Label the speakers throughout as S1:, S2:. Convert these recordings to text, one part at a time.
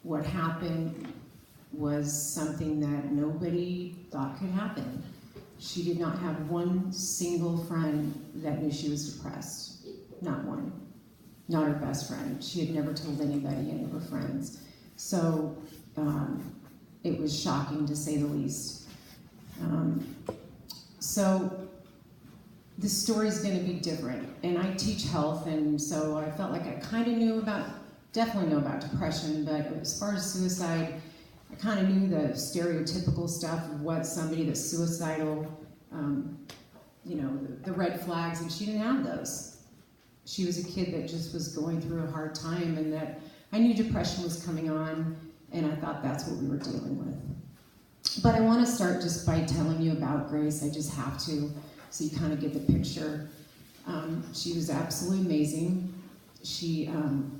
S1: what happened was something that nobody thought could happen. She did not have one single friend that knew she was depressed. Not one. Not her best friend. She had never told anybody, any of her friends. So it was shocking, to say the least. So the story's going to be different. And I teach health, and so I felt like I kind of definitely know about depression, but as far as suicide, I kind of knew the stereotypical stuff of what somebody that's suicidal, the red flags, and she didn't have those. She was a kid that just was going through a hard time, and that I knew depression was coming on, and I thought that's what we were dealing with. But I want to start just by telling you about Grace. I just have to, so you kind of get the picture. She was absolutely amazing. She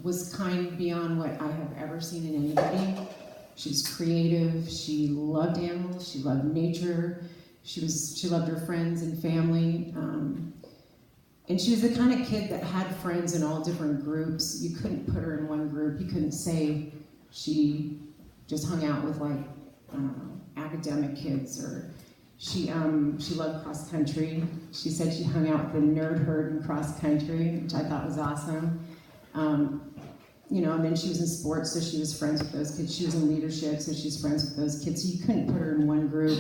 S1: was kind beyond what I have ever seen in anybody. She's creative. She loved animals. She loved nature. She loved her friends and family. And she was the kind of kid that had friends in all different groups. You couldn't put her in one group. You couldn't say she just hung out with, like, I don't know, academic kids, or she loved cross country. She said she hung out with the nerd herd in cross country, which I thought was awesome. And then she was in sports, so she was friends with those kids. She was in leadership, so she's friends with those kids. So you couldn't put her in one group.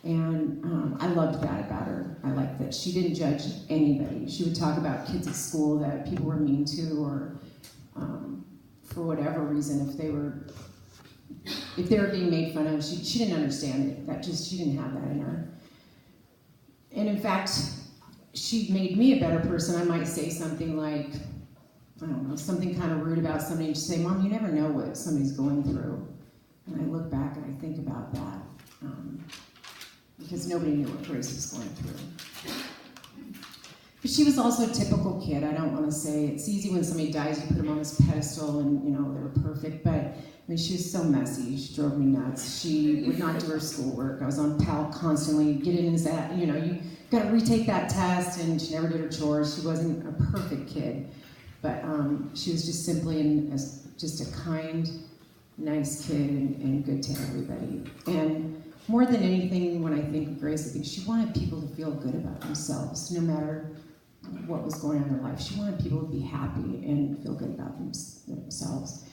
S1: And I loved that about her. I liked that she didn't judge anybody. She would talk about kids at school that people were mean to, or for whatever reason, if they were being made fun of, she didn't understand it. She didn't have that in her. And in fact, she made me a better person. I might say something like, I don't know, something kind of rude about somebody, and she'd say, "Mom, you never know what somebody's going through." And I look back and I think about that. Because nobody knew what Grace was going through. But she was also a typical kid. I don't want to say, it's easy when somebody dies, you put them on this pedestal and, they were perfect, but she was so messy. She drove me nuts. She would not do her schoolwork. I was on Pal constantly, get in his that, you got to retake that test, and she never did her chores. She wasn't a perfect kid, but she was just simply just a kind, nice kid and good to everybody. And more than anything, when I think of Grace, I think she wanted people to feel good about themselves, no matter what was going on in their life. She wanted people to be happy and feel good about themselves.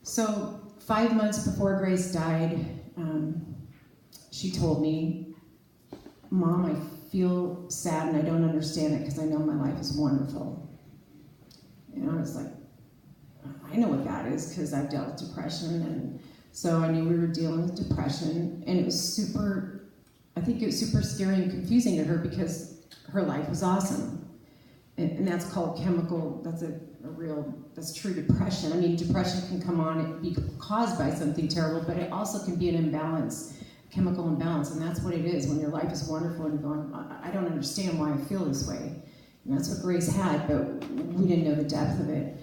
S1: So 5 months before Grace died, she told me, "Mom, I feel sad and I don't understand it because I know my life is wonderful." And I was like, I know what that is because I've dealt with depression, and so I knew we were dealing with depression, and it was super scary and confusing to her because her life was awesome. And that's called that's true depression. Depression can come on and be caused by something terrible, but it also can be an imbalance, chemical imbalance, and that's what it is when your life is wonderful and you're going, I don't understand why I feel this way. And that's what Grace had, but we didn't know the depth of it.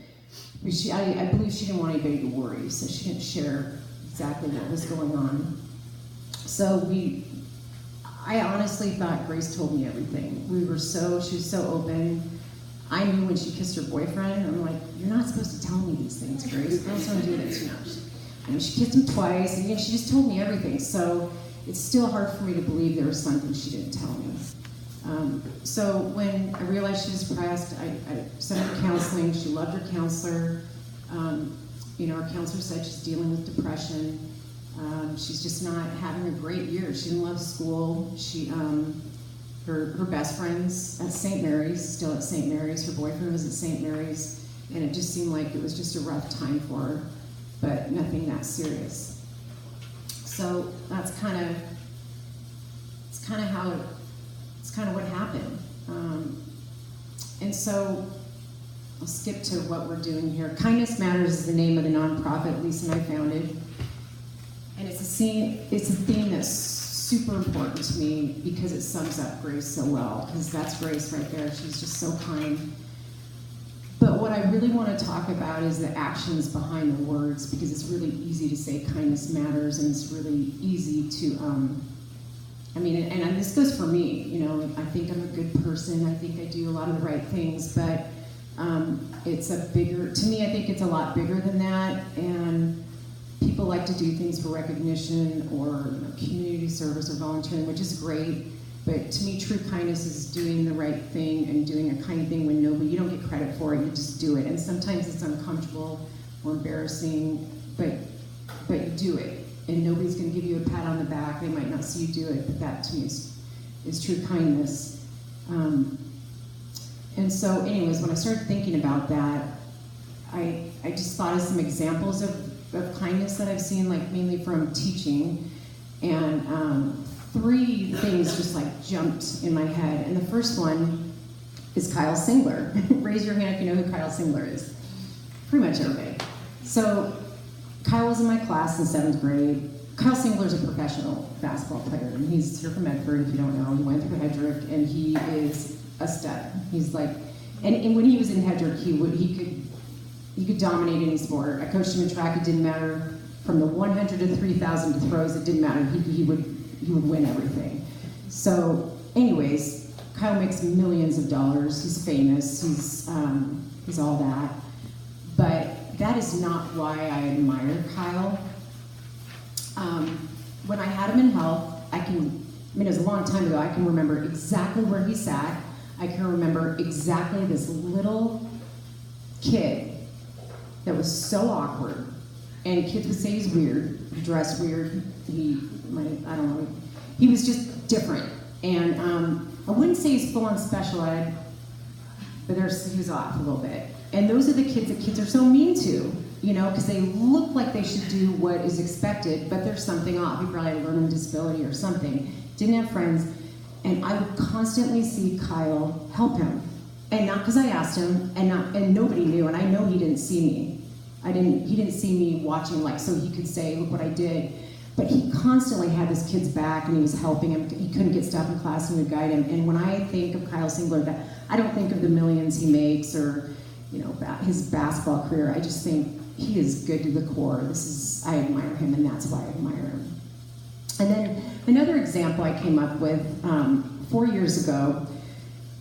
S1: I believe she didn't want anybody to worry, so she didn't share exactly what was going on. So I honestly thought Grace told me everything. She was so open. I knew when she kissed her boyfriend, I'm like, "You're not supposed to tell me these things, Grace. Girls don't do this." She kissed him twice, and she just told me everything. So it's still hard for me to believe there was something she didn't tell me. So when I realized she was depressed, I sent her to counseling. She loved her counselor. Her counselor said she's dealing with depression. She's just not having a great year. She didn't love school. Her best friend's at St. Mary's, still at St. Mary's. Her boyfriend was at St. Mary's, and it just seemed like it was just a rough time for her, but nothing that serious. So that's kind of what happened. And so I'll skip to what we're doing here. Kindness Matters is the name of the nonprofit Lisa and I founded. And it's a theme that's super important to me because it sums up Grace so well, because that's Grace right there. She's just so kind. But what I really want to talk about is the actions behind the words, because it's really easy to say kindness matters, and it's really easy to, and this goes for me, I think I'm a good person, I think I do a lot of the right things, but to me, I think it's a lot bigger than that, and people like to do things for recognition or community service or volunteering, which is great. But to me, true kindness is doing the right thing and doing a kind thing when you don't get credit for it, you just do it. And sometimes it's uncomfortable or embarrassing, but you do it. And nobody's going to give you a pat on the back. They might not see you do it, but that to me is true kindness. And so anyways, when I started thinking about that, I just thought of some examples of kindness that I've seen, like mainly from teaching. And 3 things just like jumped in my head. And the first one is Kyle Singler. Raise your hand if you know who Kyle Singler is. Pretty much everybody. So Kyle was in my class in 7th grade. Kyle Singler is a professional basketball player, and he's here from Medford, if you don't know. He went through Hedrick, and he is a stud. He's like, and when he was in Hedrick, he could dominate any sport. I coached him in track. It didn't matter. From the 100 to 3,000 to throws, it didn't matter. He would win everything. So, anyways, Kyle makes millions of dollars. He's famous. He's all that. But that is not why I admire Kyle. When I had him in health, it was a long time ago, I can remember exactly where he sat. I can remember exactly this little kid that was so awkward. And kids would say he's weird, dressed weird, I don't know, he was just different. And I wouldn't say he's full on special ed, but he was off a little bit. And those are the kids that kids are so mean to, because they look like they should do what is expected, but there's something off. He probably had a learning disability or something. Didn't have friends, and I would constantly see Kyle help him. And not because I asked him, and nobody knew, and I know he didn't see me. He didn't see me watching, so he could say, look what I did. But he constantly had this kid's back, and he was helping him. He couldn't get stuff in class, and he would guide him. And when I think of Kyle Singler, I don't think of the millions he makes or, his basketball career. I just think he is good to the core. I admire him, and that's why I admire him. And then another example I came up with 4 years ago.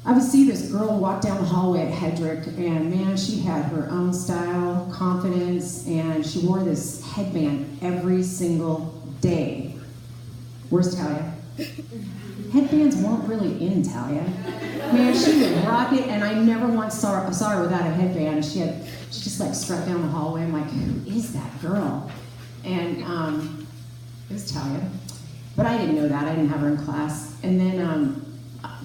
S1: I would see this girl walk down the hallway at Hedrick, and man, she had her own style, confidence, and she wore this headband every single day. Where's Talia? Headbands weren't really in, Talia. Man, she would rock it, and I never once saw her without a headband. She just struck down the hallway. I'm like, who is that girl? And it was Talia. But I didn't know that. I didn't have her in class. And then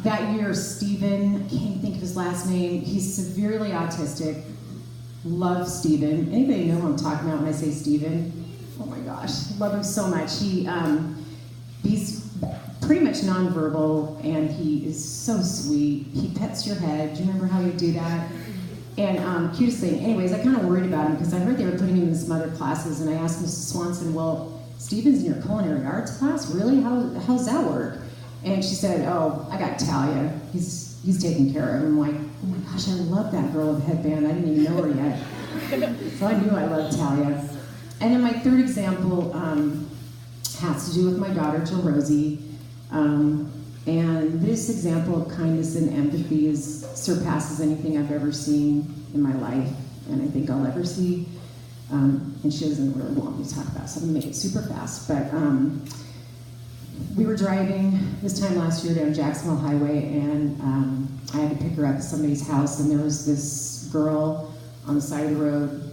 S1: that year, Steven, I can't think of his last name, he's severely autistic. Love Steven. Anybody know who I'm talking about when I say Steven? Oh my gosh, love him so much. He's pretty much nonverbal, and he is so sweet. He pets your head. Do you remember how he'd do that? And cutest thing. Anyways, I kind of worried about him because I heard they were putting him in some other classes, and I asked Mrs. Swanson, well, Steven's in your culinary arts class? Really? How's that work? And she said, oh, I got Talia. He's taken care of. I'm like, oh my gosh, I love that girl with a headband. I didn't even know her yet. So I knew I loved Talia. And then my third example has to do with my daughter, Jill Rosie. And this example of kindness and empathy surpasses anything I've ever seen in my life, and I think I'll ever see. And she doesn't really want me to talk about, so I'm gonna make it super fast. But we were driving this time last year down Jacksonville Highway, and I had to pick her up at somebody's house, and there was this girl on the side of the road.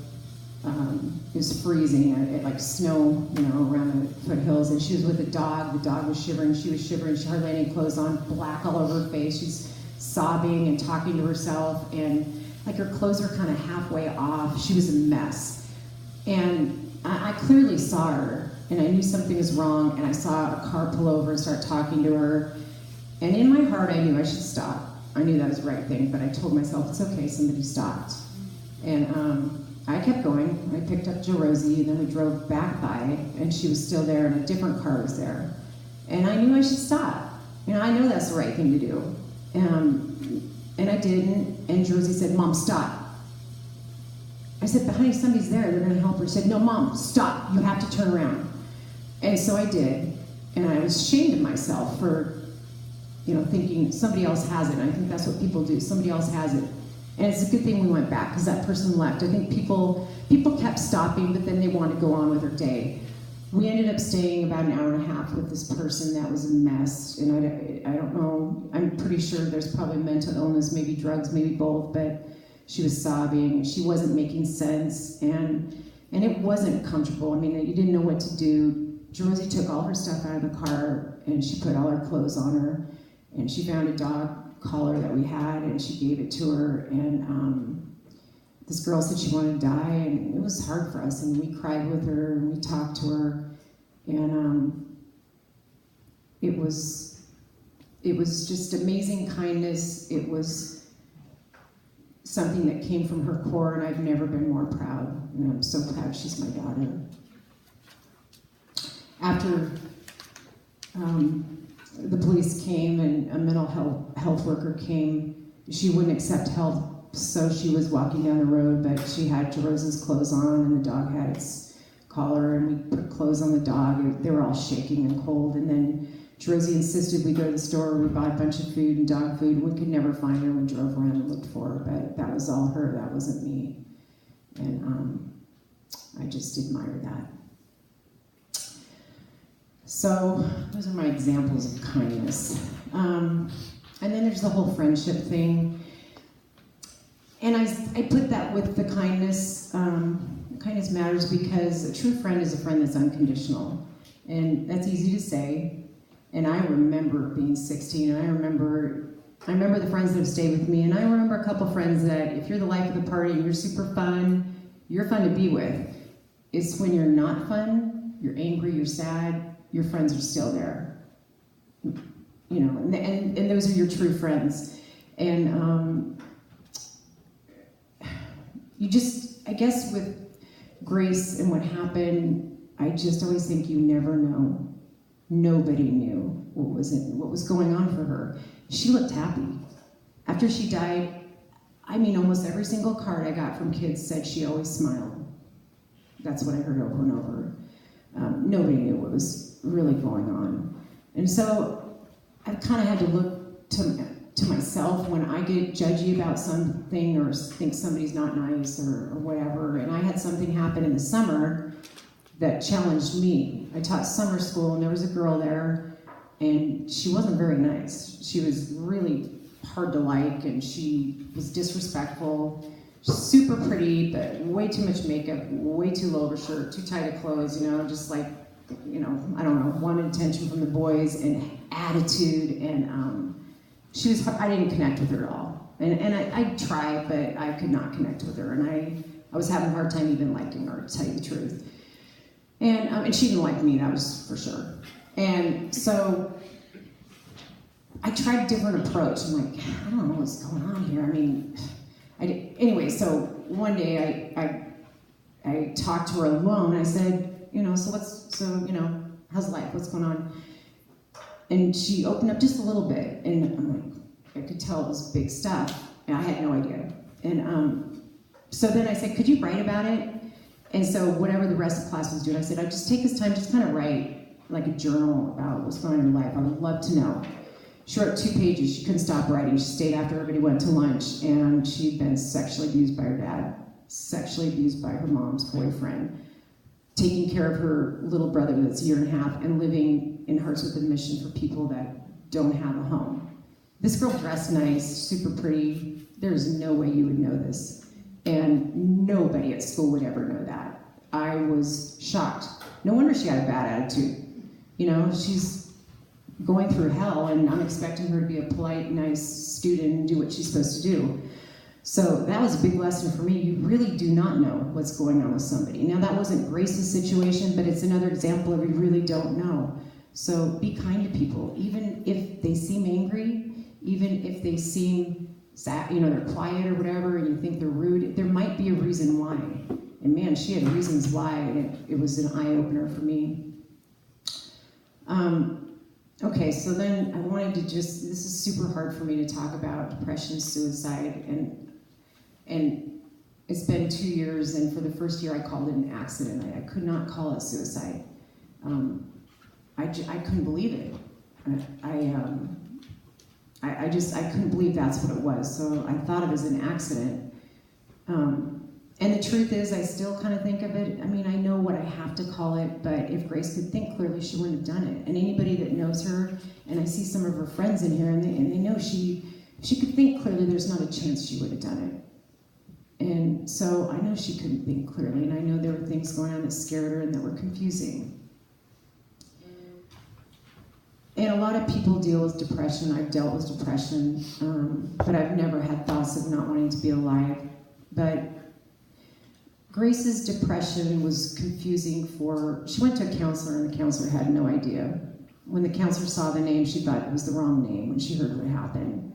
S1: It was freezing, it like snow, around the foothills, and she was with a dog. The dog was shivering, she was shivering, she hardly had any clothes on, black all over her face. She's sobbing and talking to herself, and like her clothes were kind of halfway off. She was a mess. And I clearly saw her, and I knew something was wrong, and I saw a car pull over and start talking to her. And in my heart, I knew I should stop. I knew that was the right thing, but I told myself, it's okay, somebody stopped. And I kept going. I picked up Jill Rosie, and then we drove back by, and she was still there, and a different car was there. And I knew I should stop. I know that's the right thing to do. And I didn't, and Josie said, Mom, stop. I said, but honey, somebody's there, they're gonna help her. She said, no, Mom, stop, you have to turn around. And so I did, and I was ashamed of myself for, thinking somebody else has it. And I think that's what people do, somebody else has it. And it's a good thing we went back, because that person left. I think people kept stopping stopping, but then they wanted to go on with their day. We ended up staying about an hour and a half with this person that was a mess, and I don't know, I'm pretty sure there's probably mental illness, maybe drugs, maybe both, but she was sobbing, she wasn't making sense, and it wasn't comfortable. I mean, you didn't know what to do. Josie took all her stuff out of the car, and she put all her clothes on her, and she found a dog collar that we had, and she gave it to her, and this girl said she wanted to die, and it was hard for us, and we cried with her, and we talked to her, and it was just amazing kindness. It was something that came from her core, and I've never been more proud, and I'm so proud she's my daughter. After the police came and a mental health worker came, she wouldn't accept help. So she was walking down the road, but she had Jerosa's clothes on, and the dog had its collar, and we put clothes on the dog. They were all shaking and cold, and then Jerosa insisted we go to the store. We bought a bunch of food and dog food. We could never find her. We drove around and looked for her, but that was all her. That wasn't me, and I just admire that. So those are my examples of kindness. And then there's the whole friendship thing. And I put that with the kindness. Kindness matters because a true friend is a friend that's unconditional. And that's easy to say. And I remember being 16, and I remember the friends that have stayed with me, and I remember a couple friends that if you're the life of the party and you're super fun, you're fun to be with. It's when you're not fun, you're angry, you're sad, your friends are still there. You know, and those are your true friends. And you just, I guess with Grace and what happened, I just always think you never know. Nobody knew what was going on for her. She looked happy. After she died, I mean, almost every single card I got from kids said she always smiled. That's what I heard over and over. Nobody knew what was really going on. And so I kind of had to look to myself when I get judgy about something or think somebody's not nice or whatever. And I had something happen in the summer that challenged me. I taught summer school, and there was a girl there, and she wasn't very nice. She was really hard to like, and she was disrespectful. Super pretty, but way too much makeup, way too low of a shirt, too tight of clothes, you know, just like, you know, I don't know, wanted attention from the boys and attitude, and I didn't connect with her at all. And I tried, but I could not connect with her, and I was having a hard time even liking her, to tell you the truth. And she didn't like me, that was for sure. And so I tried a different approach. I'm like, I don't know what's going on here. I mean, anyway, so one day I talked to her alone. I said, you know, how's life? What's going on? And she opened up just a little bit, and I'm like, I could tell it was big stuff, and I had no idea. And so then I said, could you write about it? And so whatever the rest of the class was doing, I said, I'd just take this time, just kind of write like a journal about what's going on in your life. I would love to know. She wrote 2 pages. She couldn't stop writing. She stayed after everybody went to lunch, and she'd been sexually abused by her dad, sexually abused by her mom's boyfriend, taking care of her little brother that's a year and a half, and living in Hearts with a Mission for people that don't have a home. This girl dressed nice, super pretty. There's no way you would know this. And nobody at school would ever know that. I was shocked. No wonder she had a bad attitude. You know, she's going through hell, and I'm expecting her to be a polite, nice student and do what she's supposed to do. So that was a big lesson for me. You really do not know what's going on with somebody. Now, that wasn't Grace's situation, but it's another example of you really don't know. So be kind to people, even if they seem angry, even if they seem sad, you know, they're quiet or whatever, and you think they're rude. There might be a reason why. And man, she had reasons why, and it was an eye-opener for me. Okay, so then I wanted to this is super hard for me to talk about depression, suicide, and it's been 2 years, and for the first year I called it an accident. I could not call it suicide. I couldn't believe it. I couldn't believe that's what it was, so I thought it was an accident. And the truth is, I still kind of think of it, I mean, I know what I have to call it, but if Grace could think clearly, she wouldn't have done it. And anybody that knows her, and I see some of her friends in here, and they know she could think clearly, there's not a chance she would have done it. And so I know she couldn't think clearly, and I know there were things going on that scared her and that were confusing. And a lot of people deal with depression. I've dealt with depression, but I've never had thoughts of not wanting to be alive. But Grace's depression was confusing she went to a counselor, and the counselor had no idea. When the counselor saw the name, she thought it was the wrong name when she heard what happened.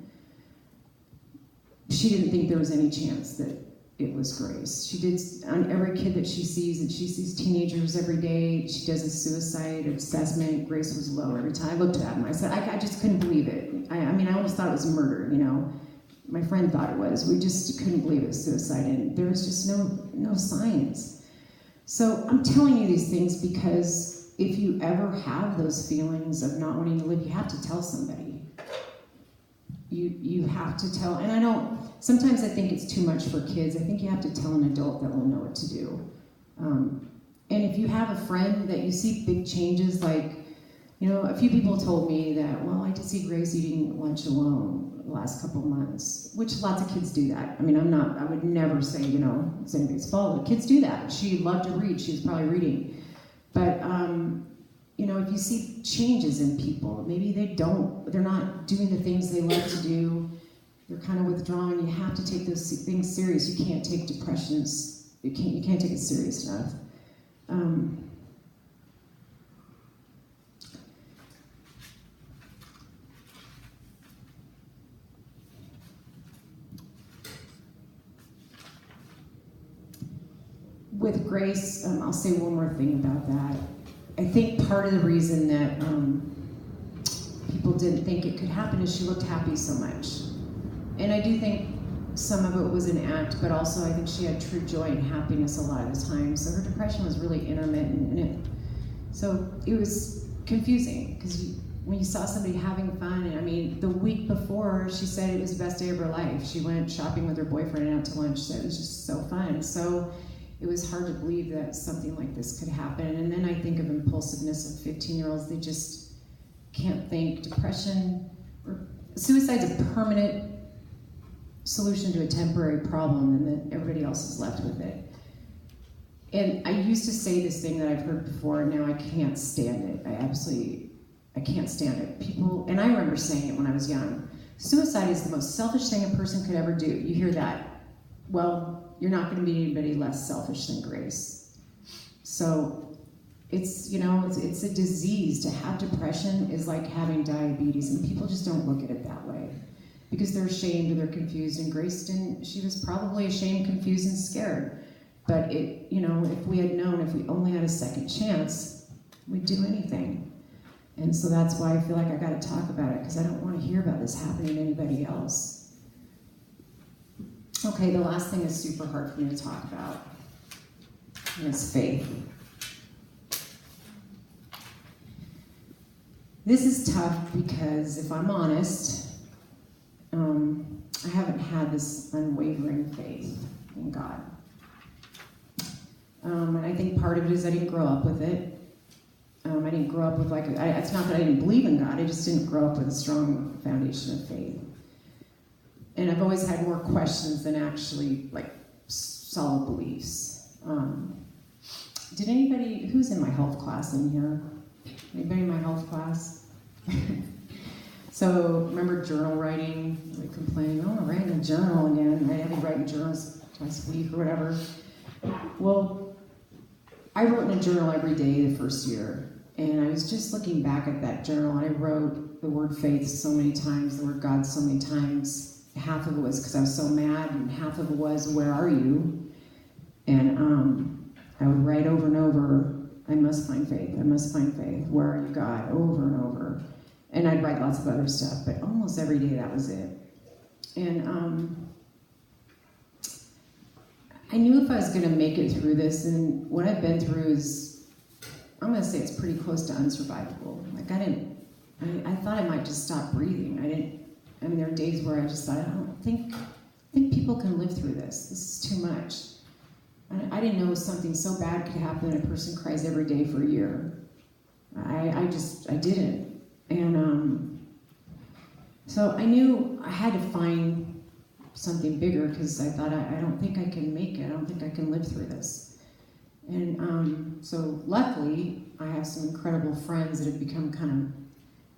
S1: She didn't think there was any chance that it was Grace. She did, on every kid that she sees, and she sees teenagers every day, she does a suicide assessment. Grace was low every time. I looked at him, I said, I just couldn't believe it. I mean, I almost thought it was murder, you know. My friend thought it was. We just couldn't believe it was suicide, and there was just no signs. So I'm telling you these things because if you ever have those feelings of not wanting to live, you have to tell somebody. You have to tell, and sometimes I think it's too much for kids. I think you have to tell an adult that will know what to do. And if you have a friend that you see big changes, like, you know, a few people told me that, well, I did see Grace eating lunch alone the last couple of months, which lots of kids do that. I mean, I would never say, you know, it's anybody's fault. Kids do that. She loved to read. She was probably reading. But, you know, if you see changes in people, maybe they're not doing the things they love to do, they're kind of withdrawn, you have to take those things serious. You can't take depressions, you can't take it serious enough. With Grace, I'll say one more thing about that. I think part of the reason that people didn't think it could happen is she looked happy so much. And I do think some of it was an act, but also I think she had true joy and happiness a lot of the time. So her depression was really intermittent, and it was confusing because when you saw somebody having fun, and I mean, the week before she said it was the best day of her life. She went shopping with her boyfriend and out to lunch. So it was just so fun. So it was hard to believe that something like this could happen. And then I think of impulsiveness of 15-year-olds. They just can't think. Depression, or suicide's a permanent solution to a temporary problem, and then everybody else is left with it. And I used to say this thing that I've heard before, and now I can't stand it. I can't stand it. People, and I remember saying it when I was young, suicide is the most selfish thing a person could ever do. You hear that. Well, you're not going to be anybody less selfish than Grace. So it's, you know, it's a disease. To have depression is like having diabetes, and people just don't look at it that way because they're ashamed or they're confused. And Grace didn't. She was probably ashamed, confused, and scared. But it, you know, if we had known, if we only had a second chance, we'd do anything. And so that's why I feel like I got to talk about it, because I don't want to hear about this happening to anybody else. Okay, the last thing is super hard for me to talk about, and it's faith. This is tough because, if I'm honest, I haven't had this unwavering faith in God. And I think part of it is I didn't grow up with it. I didn't grow up with it's not that I didn't believe in God, I just didn't grow up with a strong foundation of faith. And I've always had more questions than actually solid beliefs. Did anybody, who's in my health class in here? Anybody in my health class? So remember journal writing? We complain, oh, I'm writing a journal again. I have to write journals twice a week or whatever. Well, I wrote in a journal every day the first year. And I was just looking back at that journal, and I wrote the word faith so many times, the word God so many times. Half of it was because I was so mad, and half of it was, where are you? And I would write over and over, I must find faith, I must find faith, where are you, God, over and over. And I'd write lots of other stuff, but almost every day that was it. And I knew if I was going to make it through this, and what I've been through is, I'm going to say it's pretty close to unsurvivable. I thought I might just stop breathing. There are days where I just thought, I think people can live through this. This is too much. I didn't know something so bad could happen that a person cries every day for a year. I didn't. And so I knew I had to find something bigger, because I thought, I don't think I can make it. I don't think I can live through this. And so luckily, I have some incredible friends that have become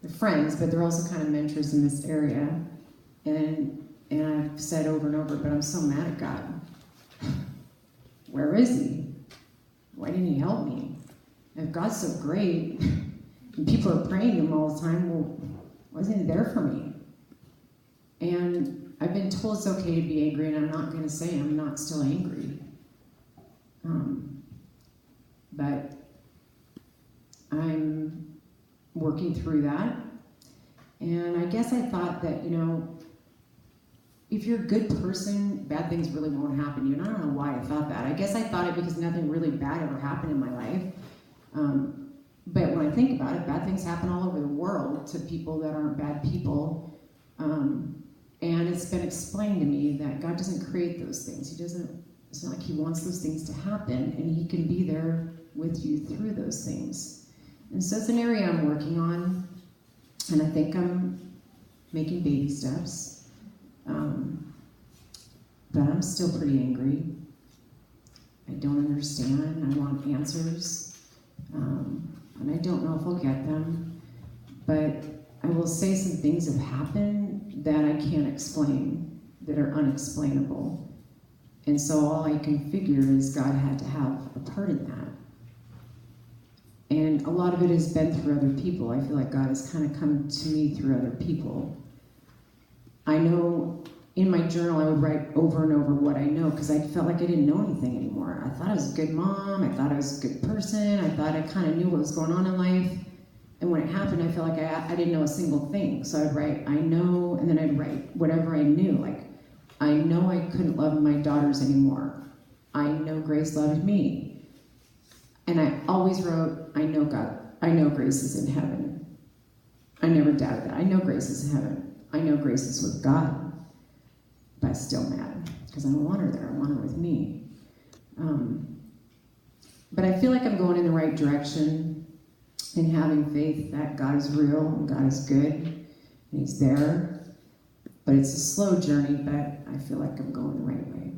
S1: they're friends, but they're also kind of mentors in this area. And I've said over and over, but I'm so mad at God. Where is he? Why didn't he help me? If God's so great, and people are praying to him all the time, well, why isn't he there for me? And I've been told it's okay to be angry, and I'm not going to say I'm not still angry. But I'm working through that. And I guess I thought that, if you're a good person, bad things really won't happen to you. And I don't know why I thought that. I guess I thought it because nothing really bad ever happened in my life. But when I think about it, bad things happen all over the world to people that aren't bad people. And it's been explained to me that God doesn't create those things. It's not like he wants those things to happen, and he can be there with you through those things. And so it's an area I'm working on, and I think I'm making baby steps. But I'm still pretty angry. I don't understand. I want answers. And I don't know if I'll get them. But I will say some things have happened that I can't explain, that are unexplainable. And so all I can figure is God had to have a part in that. And a lot of it has been through other people. I feel like God has kind of come to me through other people. I know in my journal I would write over and over what I know, because I felt like I didn't know anything anymore. I thought I was a good mom. I thought I was a good person. I thought I kind of knew what was going on in life. And when it happened, I felt like I didn't know a single thing. So I'd write, I know, and then I'd write whatever I knew. Like, I know I couldn't love my daughters anymore. I know Grace loved me. And I always wrote, I know God. I know Grace is in heaven. I never doubted that. I know Grace is in heaven. I know Grace is with God. But I'm still mad, because I don't want her there. I want her with me. But I feel like I'm going in the right direction, and having faith that God is real and God is good and he's there. But it's a slow journey, but I feel like I'm going the right way.